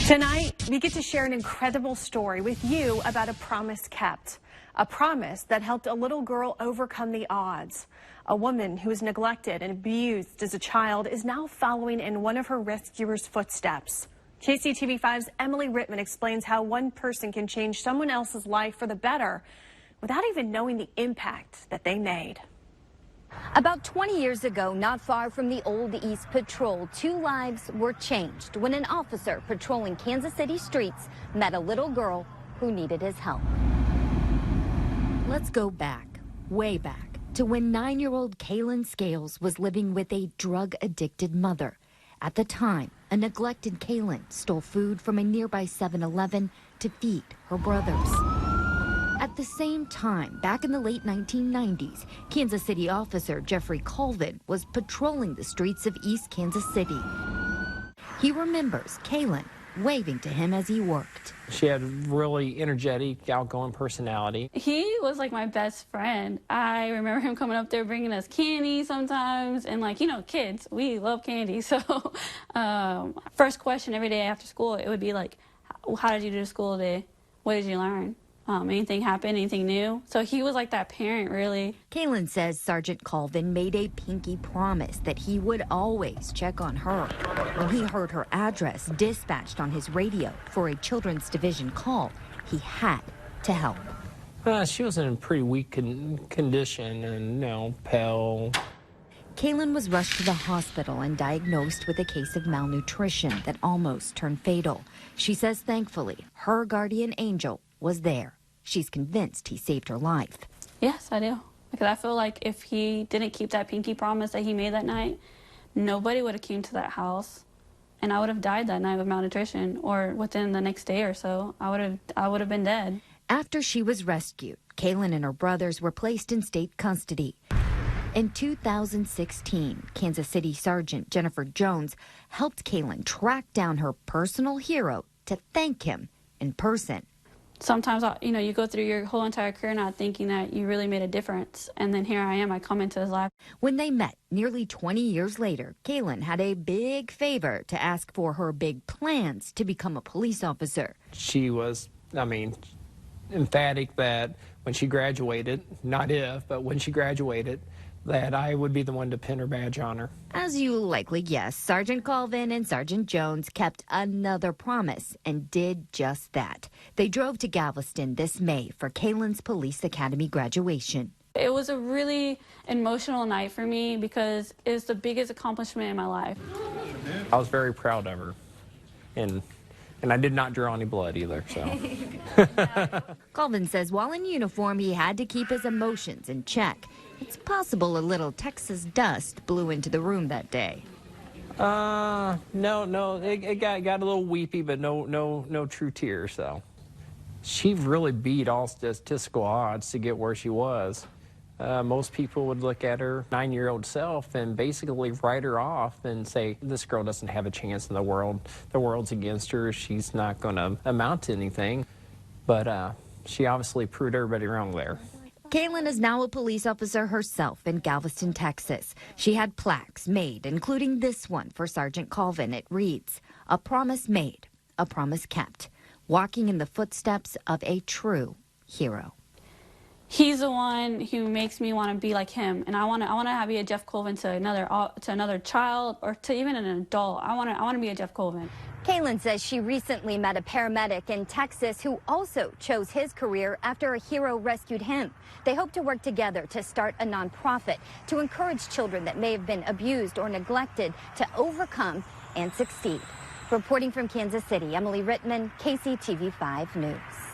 Tonight, we get to share an incredible story with you about a promise kept. A promise that helped a little girl overcome the odds. A woman who was neglected and abused as a child is now following in one of her rescuers' footsteps. KCTV5's Emily Rittman explains how one person can change someone else's life for the better without even knowing the impact that they made. About 20 years ago, not far from the old East Patrol, 2 lives were changed when an officer patrolling Kansas City streets met a little girl who needed his help. Let's go back, way back, to when 9-year-old Kaylin Scales was living with a drug-addicted mother. At the time, a neglected Kaylin stole food from a nearby 7-Eleven to feed her brothers. At the same time, back in the late 1990s, Kansas City officer Jeffrey Colvin was patrolling the streets of East Kansas City. He remembers Kaylin waving to him as he worked. She had really energetic, outgoing personality. He was like my best friend. I remember him coming up there bringing us candy sometimes, and like, you know, kids, we love candy. So first question every day after school, it would be like, how did you do school today? What did you learn? Anything happen? Anything new? So he was like that parent, really. Kaylin says Sergeant Colvin made a pinky promise that he would always check on her. When he heard her address dispatched on his radio for a Children's Division call, he had to help. She was in a pretty weak condition and, you know, pale. Kaylin was rushed to the hospital and diagnosed with a case of malnutrition that almost turned fatal. She says thankfully, her guardian angel was there. She's convinced he saved her life. Yes, I do. Because I feel like if he didn't keep that pinky promise that he made that night, nobody would have came to that house, and I would have died that night with malnutrition, or within the next day or so, I would have been dead. After she was rescued, Kaylin and her brothers were placed in state custody. In 2016, Kansas City Sergeant Jennifer Jones helped Kaylin track down her personal hero to thank him in person. Sometimes, you know, you go through your whole entire career not thinking that you really made a difference. And then here I am, I come into his life. When they met nearly 20 years later, Kaylin had a big favor to ask for her big plans to become a police officer. She was, emphatic that when she graduated, not if, but when she graduated, that I would be the one to pin her badge on her. As you likely guessed, Sergeant Colvin and Sergeant Jones kept another promise and did just that. They drove to Galveston this May for Kaylin's Police Academy graduation. It was a really emotional night for me because it was the biggest accomplishment in my life. I was very proud of her, and I did not draw any blood either, so. Colvin says while in uniform, he had to keep his emotions in check. It's possible a little Texas dust blew into the room that day. No, it got a little weepy, but no true tears, though. She really beat all statistical odds to get where she was. Most people would look at her 9-year-old self and basically write her off and say, this girl doesn't have a chance in the world. The world's against her. She's not going to amount to anything. But she obviously proved everybody wrong there. Kaylin is now a police officer herself in Galveston, Texas. She had plaques made, including this one for Sergeant Colvin. It reads, "A promise made, a promise kept, walking in the footsteps of a true hero." He's the one who makes me want to be like him, and I want to be a Jeff Colvin to another child or to even an adult. I want to be a Jeff Colvin. Kaylin says she recently met a paramedic in Texas who also chose his career after a hero rescued him. They hope to work together to start a nonprofit to encourage children that may have been abused or neglected to overcome and succeed. Reporting from Kansas City, Emily Rittman, KCTV5 News.